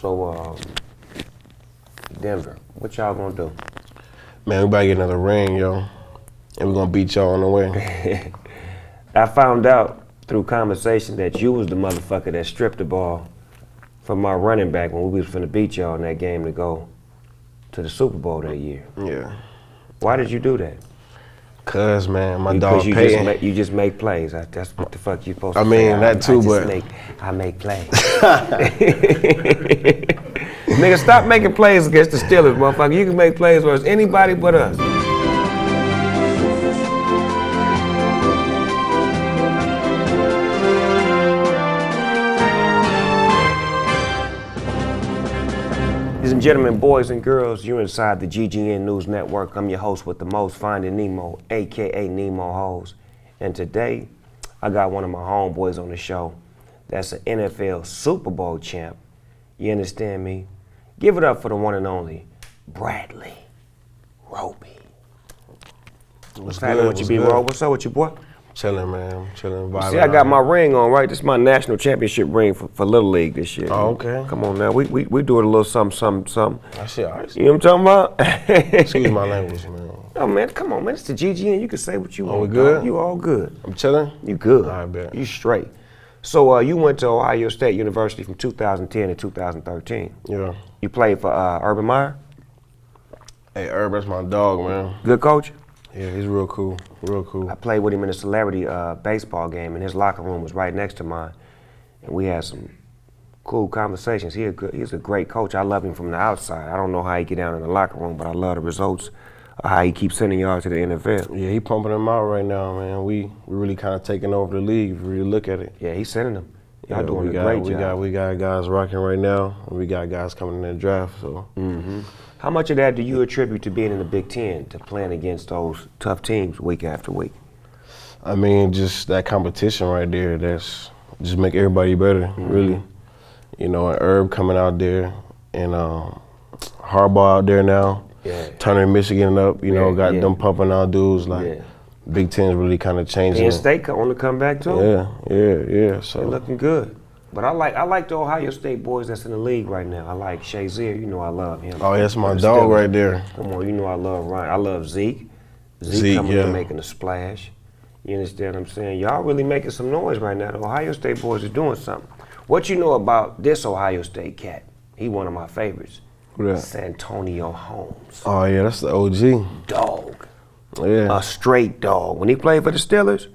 So, Denver, what y'all gonna do? Man, we about to get another ring, yo. And we're gonna beat y'all on the way. I found out through conversation that you was the motherfucker that stripped the ball from my running back when we was finna beat y'all in that game to go to the Super Bowl that year. Yeah. Why did you do that? Cause, man, my dog Because Peyton. you just make plays. That's what the fuck you supposed to I say. mean, that too, but I make plays. Nigga, stop making plays against the Steelers, motherfucker. You can make plays versus anybody but us. Ladies and gentlemen, boys and girls, you're inside the GGN News Network. I'm your host with the most, Finding Nemo, aka Nemo Hoes. And today, I got one of my homeboys on the show that's an NFL Super Bowl champ. You understand me? Give it up for the one and only Bradley Roby. What's happening with you, B-Roll? What's up with you, boy? Chilling, man. Chilling. See, I got my ring on, right? This is my national championship ring for Little League this year. Oh, okay. Come on now, we do it a little something. That shit, all right. You know what I'm talking about? Excuse my language, man. Oh man, come on, man. It's the GGN. You can say what you want. We good? Dog. You all good. I'm chilling? You good. I bet. You straight. So you went to Ohio State University from 2010 to 2013. Yeah. You played for Urban Meyer? Hey, Herb, that's my dog, man. Good coach? Yeah, he's real cool. Real cool. I played with him in a celebrity baseball game, and his locker room was right next to mine. And we had some cool conversations. He's a great coach. I love him from the outside. I don't know how he get down in the locker room, but I love the results of how he keeps sending y'all to the NFL. Yeah, he pumping them out right now, man. We really kind of taking over the league if you really look at it. Yeah, he's sending them. Y'all Yeah, doing a great job. We got guys rocking right now, and we got guys coming in the draft, so. Mm-hmm. How much of that do you attribute to being in the Big Ten, to playing against those tough teams week after week? I mean, just that competition right there, that's just make everybody better, really. You know, and Herb coming out there, and Harbaugh out there now, turning Michigan up, you know, got them pumping out dudes, like Big Ten's really kind of changing. Penn State on the comeback too. Yeah. So they're looking good. But I like the Ohio State boys that's in the league right now. I like Shazier, you know I love him. Oh, that's my dog right there. Come on, you know I love Ryan. I love Zeke. Zeke coming in making a splash. You understand what I'm saying? Y'all really making some noise right now. The Ohio State boys are doing something. What you know about this Ohio State cat? He one of my favorites. Who that? Santonio Holmes. Oh yeah, that's the OG. Dog. Yeah. A straight dog. When he played for the Steelers,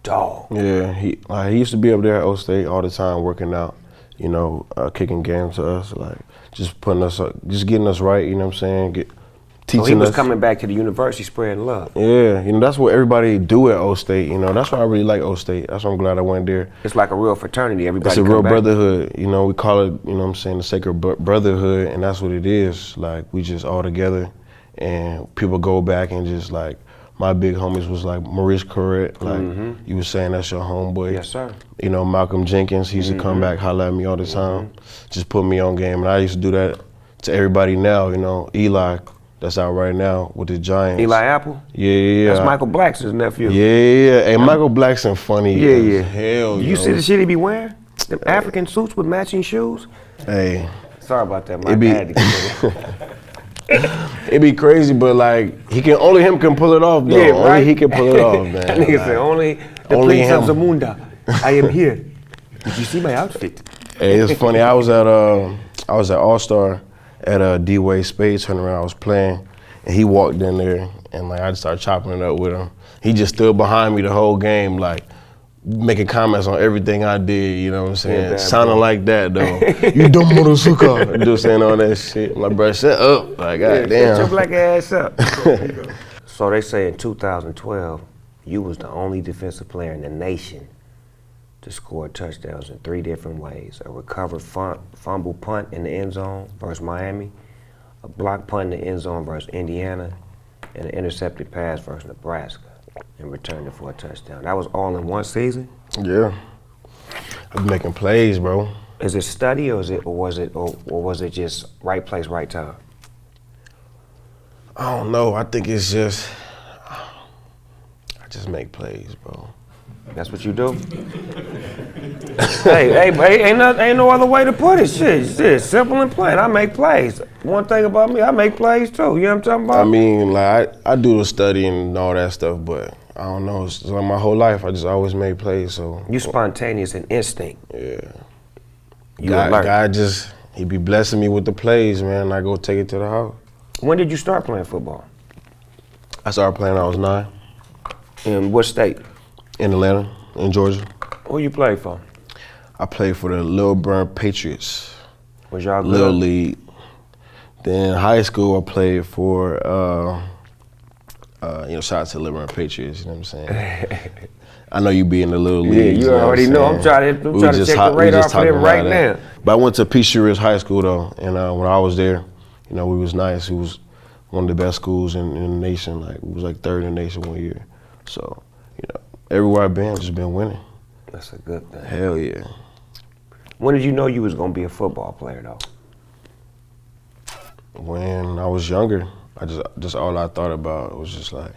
dog. Yeah, he used to be up there at O State all the time working out, you know, kicking games to us, like just putting us up, just getting us right, you know what I'm saying? Teaching us. So he was coming back to the university spreading love. Yeah, you know, that's what everybody do at O State, you know. That's why I really like O State. That's why I'm glad I went there. It's like a real fraternity. Everybody It's a real brotherhood, you know, we call it, you know what I'm saying, the sacred brotherhood, and that's what it is. Like, we just all together, and people go back and just like, my big homies was like Maurice Corrett, like you was saying that's your homeboy. Yes, sir. You know, Malcolm Jenkins, he used to come back, holler at me all the time, just put me on game. And I used to do that to everybody now, you know. Eli, that's out right now with the Giants. Eli Apple? Yeah. That's Michael Blackson's nephew. Yeah. Hey, Michael Blackson funny as hell. You see the shit he be wearing? Them African suits with matching shoes? Hey. Sorry about that, Mike. I had to get it. It'd be crazy, but like only him can pull it off though. Yeah, right? Only he can pull it off, man. That nigga said only the Prince of Zamunda. I am here. Did you see my outfit? Hey, it's funny. I was at All-Star at D-Wade Spade tournament. I was playing, and he walked in there, and like I just started chopping it up with him. He just stood behind me the whole game, like making comments on everything I did, you know what I'm saying? Yeah, sounding like that though. You dumb motherfucker. Just saying all that shit. My bro, shut up. Like, goddamn. Shut your black ass up. So they say in 2012, you was the only defensive player in the nation to score touchdowns in 3 different ways. A recovered fumble punt in the end zone versus Miami, a block punt in the end zone versus Indiana, and an intercepted pass versus Nebraska, and returned it for a touchdown. That was all in one season? Yeah. I'm making plays, bro. Is it study or was it just right place, right time? I don't know. I think it's just I just make plays, bro. That's what you do? hey, ain't no other way to put it. Shit, simple and plain. I make plays. One thing about me, I make plays too. You know what I'm talking about? I mean, like I do the studying and all that stuff, but I don't know. It's like my whole life, I just always made plays. So you spontaneous and instinct. Yeah. You alert. God just he be blessing me with the plays, man. I go take it to the house. When did you start playing football? I started playing when I was 9. In what state? In Atlanta, in Georgia. Who you play for? I played for the Little Burn Patriots. Was y'all good? Little League. Then high school, I played for, shout out to the Little Burn Patriots, you know what I'm saying? I know you be in the Little League. Yeah, you already know. I'm trying to check the radar for them right now. But I went to Peachtree Ridge High School, though, and when I was there, we was nice. It was one of the best schools in the nation. Like, we was like 3rd in the nation one year. So, everywhere I've been, I've just been winning. That's a good thing. Hell yeah. When did you know you was gonna be a football player, though? When I was younger, I just all I thought about was just like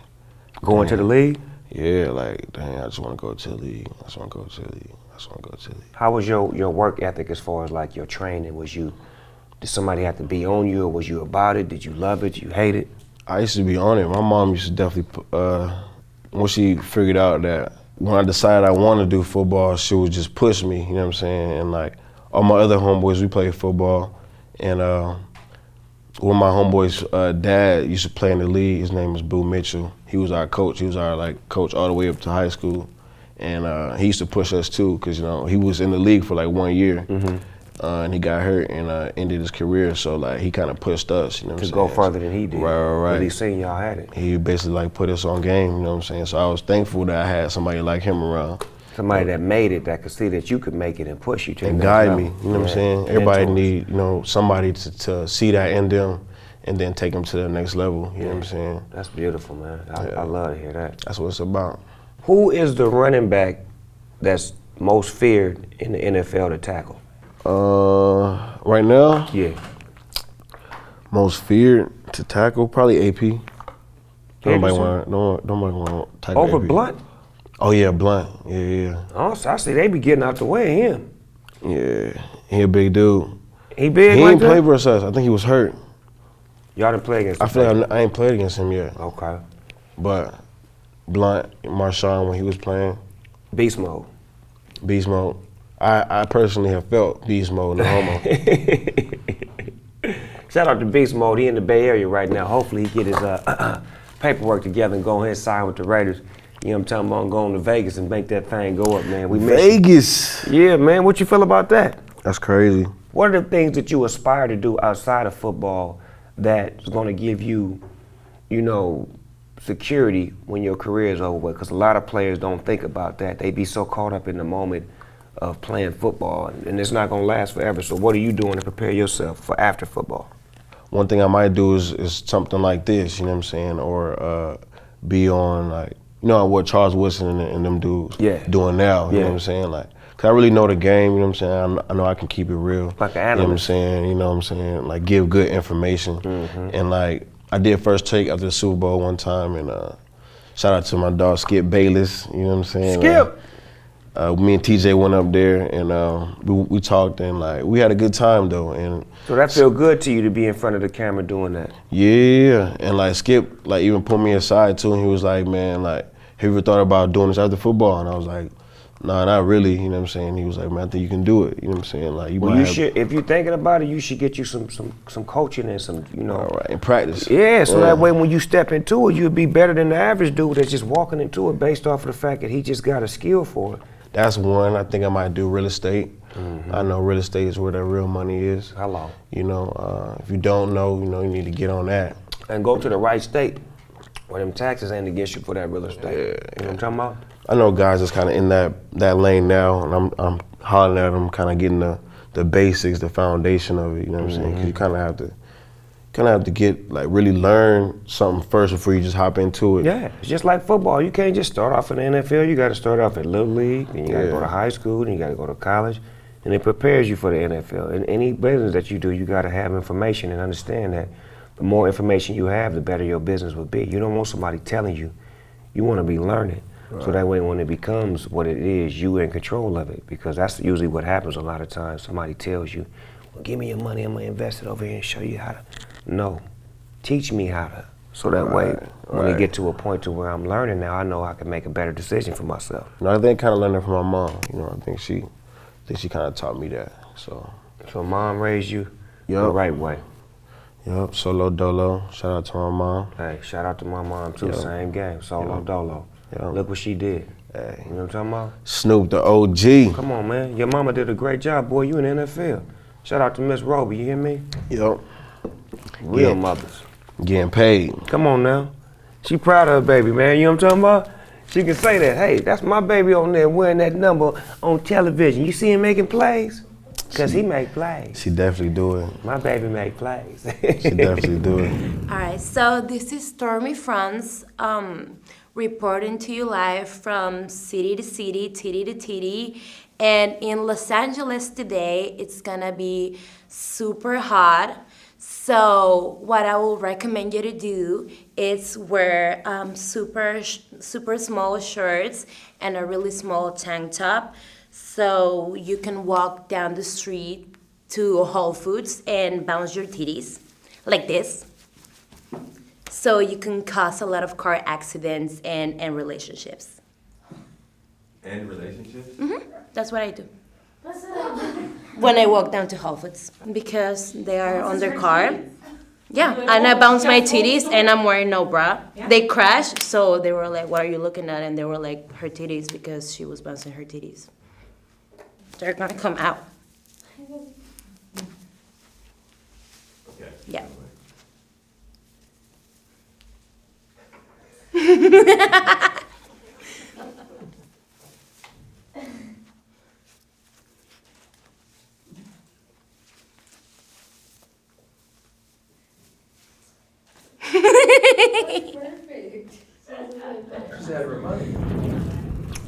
going to the league. Yeah, like dang, I just want to go to the league. I just want to go to the league. I just want to go to the league. How was your work ethic as far as like your training? Did somebody have to be on you, or was you about it? Did you love it? Did you hate it? I used to be on it. My mom used to definitely, once she figured out that when I decided I wanted to do football, she would just push me, you know what I'm saying? And like all my other homeboys, we played football. And one of my homeboys' dad used to play in the league. His name was Boo Mitchell. He was our coach. He was our coach all the way up to high school. And he used to push us too, because he was in the league for like 1 year. Mm-hmm. And he got hurt and ended his career, so like he kind of pushed us, to go further than he did. Right. But he seen y'all had it. He basically like put us on game, you know what I'm saying? So I was thankful that I had somebody like him around. Somebody that made it, that could see that you could make it and push you to and the guide next me, level. you know what I'm saying? Everybody need, somebody to see that in them and then take them to the next level, you know what I'm saying? That's beautiful, man. I love to hear that. That's what it's about. Who is the running back that's most feared in the NFL to tackle? Right now? Yeah. Most feared to tackle, probably AP. Nobody want to tackle Over AP. Blunt? Oh yeah, Blunt. Yeah. Oh, so I see they be getting out the way of him. Yeah, he a big dude. He big He like ain't that? play versus us. I think he was hurt. Y'all didn't play against him? I feel like I ain't played against him yet. Okay. But Blunt, Marshawn, when he was playing. Beast mode. Beast mode. I personally have felt beast mode, no homo. Shout out to Beast Mode. He in the Bay Area right now. Hopefully he get his paperwork together and go ahead and sign with the Raiders. You know what I'm talking about? Going to Vegas and make that thing go up, man. We miss Vegas. you. Yeah, man. What you feel about that? That's crazy. What are the things that you aspire to do outside of football that's going to give you, security when your career is over with? Because a lot of players don't think about that. They be so caught up in the moment of playing football, and it's not going to last forever. So what are you doing to prepare yourself for after football? One thing I might do is something like this, you know what I'm saying? Or be on, like, what Charles Woodson and them dudes doing now, you know what I'm saying? Like, cause I really know the game, you know what I'm saying? I know I can keep it real. Like an analyst. You know what I'm saying? Like, give good information. Mm-hmm. And like, I did First Take after the Super Bowl one time, and shout out to my dog Skip Bayless, you know what I'm saying? Skip! Me and TJ went up there and we talked, and like we had a good time though. And so that feel good to you to be in front of the camera doing that? Yeah, and like Skip like even pulled me aside too, and he was like, man, like, have you ever thought about doing this after football? And I was like, nah, not really, you know what I'm saying? He was like, man, I think you can do it, you know what I'm saying? Like, you should, if you're thinking about it, you should get you some coaching and some, All right, and practice. Yeah, so that way when you step into it, you'll be better than the average dude that's just walking into it based off of the fact that he just got a skill for it. That's one. I think I might do real estate. Mm-hmm. I know real estate is where the real money is. How long? If you don't know, you need to get on that. And go to the right state where them taxes ain't against you for that real estate. You know what I'm talking about? I know guys that's kind of in that lane now, and I'm hollering at them, kind of getting the basics, the foundation of it. You know what I'm saying? Because you kind of have to get like really learn something first before you just hop into it. Yeah, it's just like football. You can't just start off in the NFL. You got to start off at Little League, and you got to go to high school, and you got to go to college, and it prepares you for the NFL. In any business that you do, you got to have information and understand that the more information you have, the better your business will be. You don't want somebody telling you. You want to be learning. So that way when it becomes what it is, you in control of it, because that's usually what happens a lot of times. Somebody tells you, well, give me your money, I'm gonna invest it over here and show you how to. No, teach me how to. So that way, when it get to a point to where I'm learning now, I know I can make a better decision for myself. I think kind of learned it from my mom. I think she kind of taught me that. So mom raised you the right way. Yep, solo dolo. Shout out to my mom. Hey, shout out to my mom too. Same game, solo dolo. Look what she did. Hey, you know what I'm talking about? Snoop, the OG. Come on, man. Your mama did a great job, boy. You in the NFL. Shout out to Miss Roby. You hear me? Yep. Real mothers. Getting paid. Come on now. She proud of her baby, man. You know what I'm talking about? She can say that. Hey, that's my baby on there wearing that number on television. You see him making plays? Because he make plays. She definitely do it. My baby make plays. She definitely do it. All right, so this is Stormy France reporting to you live from city to city, titty to titty. And in Los Angeles today, it's gonna be super hot. So what I will recommend you to do is wear super small shirts and a really small tank top, so you can walk down the street to Whole Foods and bounce your titties like this. So you can cause a lot of car accidents and relationships. And relationships? Mm-hmm. That's what I do. When I walk down to Whole Foods, because they are on their car. Yeah, and I bounce my titties and I'm wearing no bra. They crashed, so they were like, what are you looking at? And they were like, her titties, because she was bouncing her titties. They're gonna come out. Okay. Yeah. Perfect.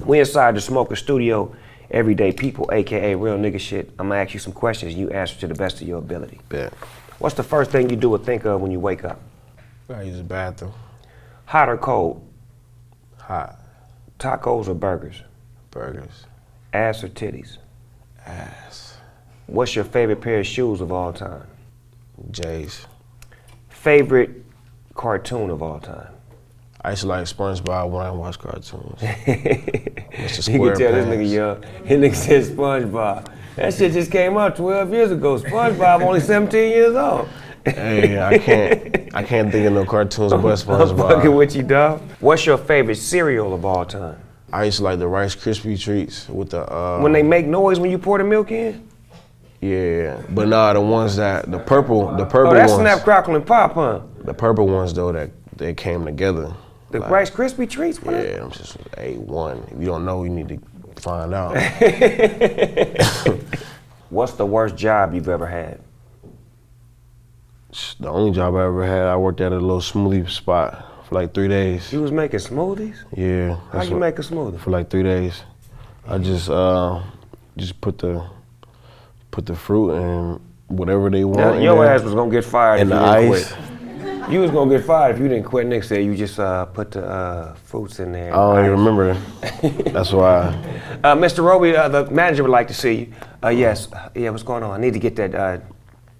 We inside the Smoker Studio, everyday people, AKA real nigga shit. I'm gonna ask you some questions, you answer to the best of your ability. Bet. What's the first thing you do or think of when you wake up? I use the bathroom. Hot or cold? Hot. Tacos or burgers? Burgers. Ass or titties? Ass. What's your favorite pair of shoes of all time? J's. Favorite cartoon of all time? I used to like SpongeBob when I watch cartoons. You can tell this nigga young. His nigga said SpongeBob. That shit just came out 12 years ago. SpongeBob only 17 years old. Hey, I can't think of no cartoons but I'm fucking SpongeBob. with you, dog. What's your favorite cereal of all time? I used to like the Rice Krispie treats with the When they make noise when you pour the milk in? yeah, but nah, the ones that the purple Oh, that's ones. Snap, Crackle, and Pop, huh? The purple ones though that they came together. The Like, Rice Krispie treats, man? yeah, I'm just A1. If you don't know, you need to find out. What's the worst job you've ever had? The only job I ever had, I worked at a little smoothie spot for like 3 days. You was making smoothies? Yeah. How you make a smoothie? For like 3 days. I just put the fruit and whatever they want. Now, in your there. ass was gonna get fired And if the you didn't ice. quit. You was gonna get fired if you didn't quit. Next day, you just put the fruits in there. I don't even remember. That's why. Mr. Roby, the manager would like to see you. Yes. Yeah, what's going on? I need to get that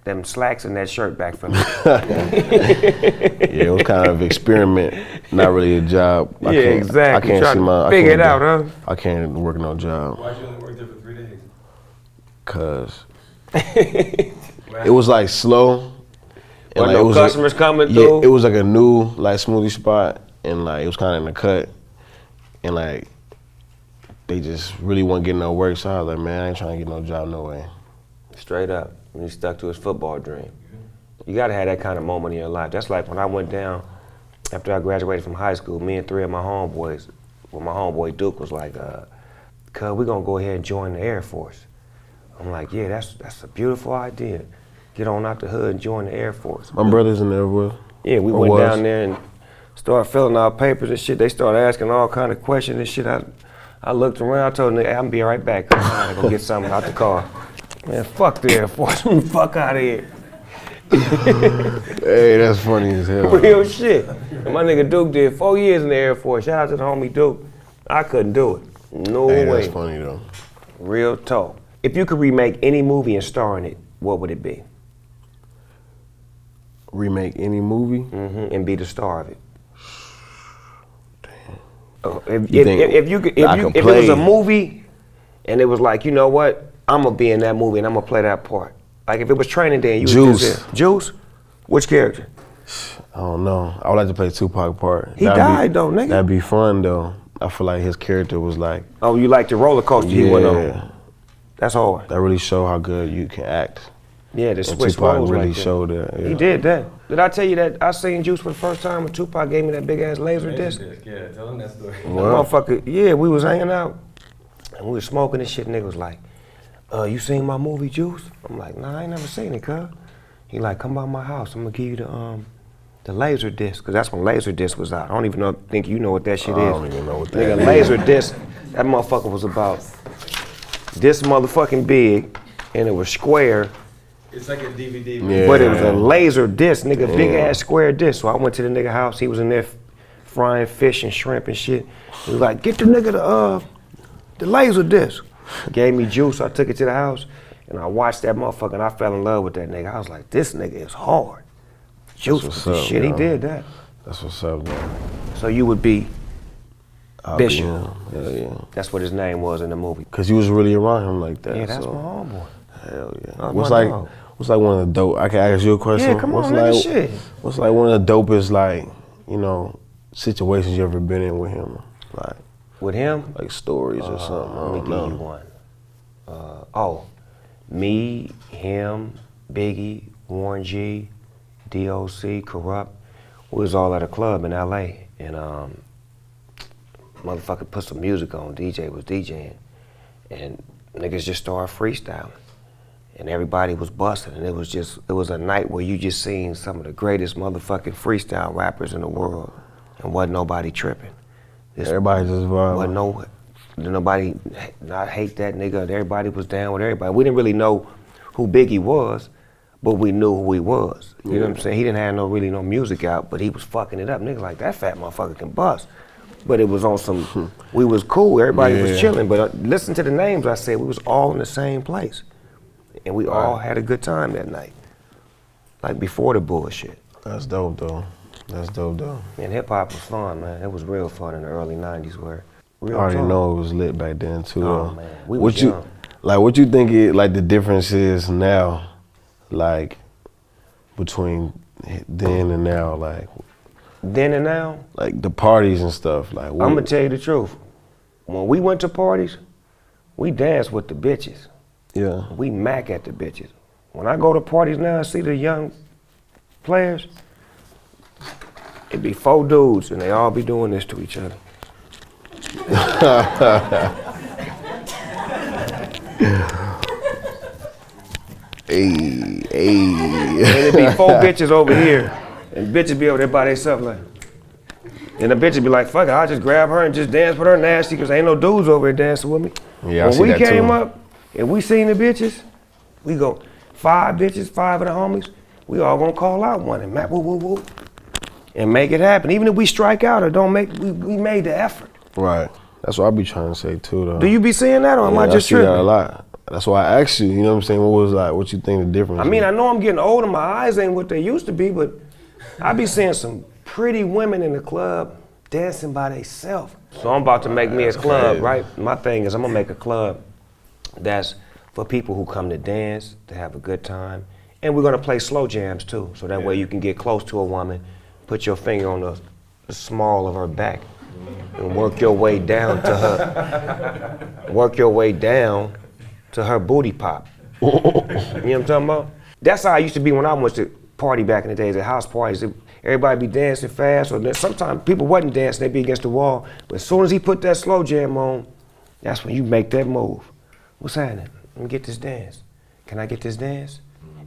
them slacks and that shirt back from you. Yeah, it was kind of experiment, not really a job. Yeah, exactly. I can't Trying see my. to figure it out, huh? I can't work no job. Why'd you only work there for 3 days? Cause it was like slow. And Wasn't like, no it was customers coming yeah, through? it was like a new like smoothie spot, and like it was kind of in the cut, and like they just really wasn't getting no work. So I was like, man, I ain't trying to get no job no way. Straight up, when he stuck to his football dream. You gotta have that kind of moment in your life. That's like when I went down, after I graduated from high school, me and 3 of my homeboys, well, my homeboy Duke was like, cuz we're gonna go ahead and join the Air Force. I'm like, yeah, that's a beautiful idea. Get on out the hood and join the Air Force. My brother's in there, bro. Yeah, we Or went was. down there and started filling out papers and shit. They started asking all kind of questions and shit. I looked around, I told them, I'm gonna be right back. I'm trying to go get something out the car. Man, fuck the Air Force. Fuck out of here. Hey, that's funny as hell. Real shit. And my nigga Duke did 4 years in the Air Force. Shout out to the homie Duke. I couldn't do it. No Hey, way. that's funny though. Real talk. If you could remake any movie and star in it, what would it be? Remake any movie? And be the star of it. You think If it was a movie and it was like, you know what, I'm gonna be in that movie and I'm gonna play that part. Like if it was Training Day and you was Juice. just there. Juice? Which character? I don't know. I would like to play Tupac part. He died though, nigga. That'd be fun though. I feel like his character was like, Oh, you like the roller coaster he went on. yeah, That's hard. that really show how good you can act. Yeah, the And switch Tupac roles really like that. showed that. Yeah. He did that. Did I tell you that I seen Juice for the first time when Tupac gave me that big ass laser disc? Yeah, tell him that story. What? Motherfucker, yeah, we was hanging out and we was smoking this shit. Nigga was like, you seen my movie Juice? I'm like, nah, I ain't never seen it, cuz. He like, come by my house. I'm gonna give you the laser disc, cause that's when laser disc was out. I don't even think you know what that shit is. I don't even know what that Nigga, is. laser disc, that motherfucker was about this motherfucking big, and it was square. It's like a DVD. Yeah. But it was a laser disc, nigga, big Yeah. ass square disc. So I went to the nigga house. He was in there frying fish and shrimp and shit. He was like, get the nigga the laser disc. Gave me Juice. I took it to the house and I watched that motherfucker and I fell in love with that nigga. I was like, this nigga is hard. Juice was what's the up, shit. He yo. did that. That's what's up, though. So you would be I'll be Bishop. him. Hell yeah. That's what his name was in the movie. Cause you was really around him like that. Yeah, that's so. my homeboy. Hell yeah. That's What's my like dog. what's like one of the dope? I can ask you a question. Yeah, come what's on, nigga, like, shit. What's like one of the dopest like, you know, situations you ever been in with him? Like With him, like stories or something. I let me don't give know. you one. Me, him, Biggie, Warren G, DOC, Corrupt. We was all at a club in LA and motherfucker put some music on. DJ was DJing and niggas just started freestyling. And everybody was busting and it was a night where you just seen some of the greatest motherfucking freestyle rappers in the world and wasn't nobody tripping. Everybody just Wasn't nobody not hate that nigga. Everybody was down with everybody. We didn't really know who Biggie was, but we knew who he was. You know what I'm saying? He didn't have really no music out, but he was fucking it up. Niggas like, that fat motherfucker can bust. But it was on some, we was cool, everybody was Yeah. chilling. But listen to the names I said, we was all in the same place. And we all had a good time that night. Like before the bullshit. That's dope though. That's dope though. And hip hop was fun, man. It was real fun in the early 90s where I real already talk. know it was lit back then too. Oh, though. man. We what was you young. like? What you think like the difference is now, like between then and now, Then and now, like the parties and stuff. Like what, I'm gonna tell you the truth. When we went to parties, we danced with the bitches. yeah. We mac at the bitches. When I go to parties now and see the young players, it be 4 dudes and they all be doing this to each other. Hey. And it be 4 bitches over here, and bitches be over there by themselves like. And the bitches be like, fuck it, I'll just grab her and just dance with her nasty, cause ain't no dudes over here dancing with me. Yeah, I when see we that came too. up and we seen the bitches, we go 5 bitches, 5 of the homies, we all gonna call out one and map woo woo woo. And make it happen. Even if we strike out or don't make, we made the effort. Right. That's what I be trying to say too though. Do you be seeing that or am I just see that a tripping? lot. That's why I asked you, you know what I'm saying? What you think the difference I mean, is? I know I'm getting older, my eyes ain't what they used to be, but I be seeing some pretty women in the club dancing by themselves. So I'm about to make me a club, right? My thing is I'm gonna make a club that's for people who come to dance, to have a good time, and we're gonna play slow jams too, so that way you can get close to a woman, put your finger on the small of her back, and work your way down to her booty pop. You know what I'm talking about? That's how I used to be when I went to party back in the days at house parties. Everybody be dancing fast, or sometimes people wasn't dancing, they'd be against the wall. But as soon as he put that slow jam on, that's when you make that move. What's happening? Let me get this dance. Can I get this dance?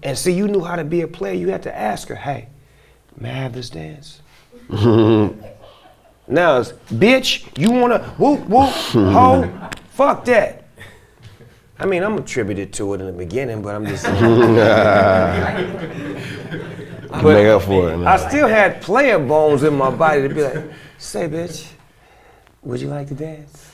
And see, you knew how to be a player. You had to ask her, hey, may I have this dance? Now it's, bitch, you wanna whoop whoop, ho, fuck that. I mean, I'm attributed to it in the beginning, but I'm just saying. Make up for it. I still had player bones in my body to be like, say bitch, Would you like to dance?